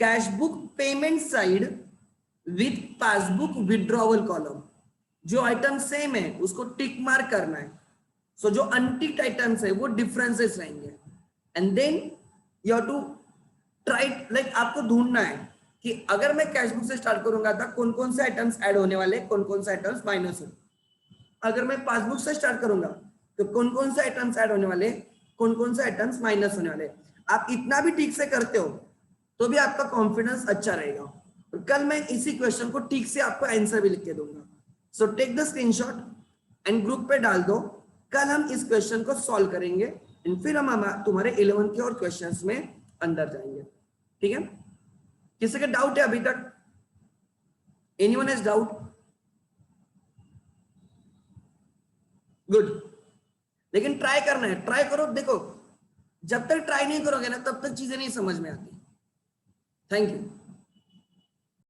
cash book payment side with passbook withdrawal column. जो आइटम सेम है उसको टिक मार्क करना है। सो जो अनटिक्ड आइटम्स है वो डिफरेंसेस रहेंगे, and then you have to try, like आपको ढूंढना है कि अगर मैं कैश बुक से स्टार्ट करूंगा तो कौन कौन से आइटम्स ऐड होने वाले, कौन कौन से आइटम्स माइनस होने, अगर मैं पासबुक से स्टार्ट करूंगा तो कौन कौन से आइटम्स ऐड होने वाले, कौन कौन से आइटम्स माइनस होने वाले। आप इतना भी ठीक से करते हो तो भी आपका कॉन्फिडेंस अच्छा रहेगा। और कल मैं इसी क्वेश्चन को ठीक से आपको आंसर भी लिख के दूंगा। So take the screenshot and group पे डाल दो। कल हम इस क्वेश्चन को सॉल्व करेंगे एंड फिर हम तुम्हारे 11th के और क्वेश्चंस में अंदर जाएंगे। ठीक है, किसी का डाउट है अभी तक? Anyone has doubt? गुड, लेकिन ट्राई करना है, ट्राई करो। देखो जब तक ट्राई नहीं करोगे ना तब तक चीजें नहीं समझ में आती। Thank you.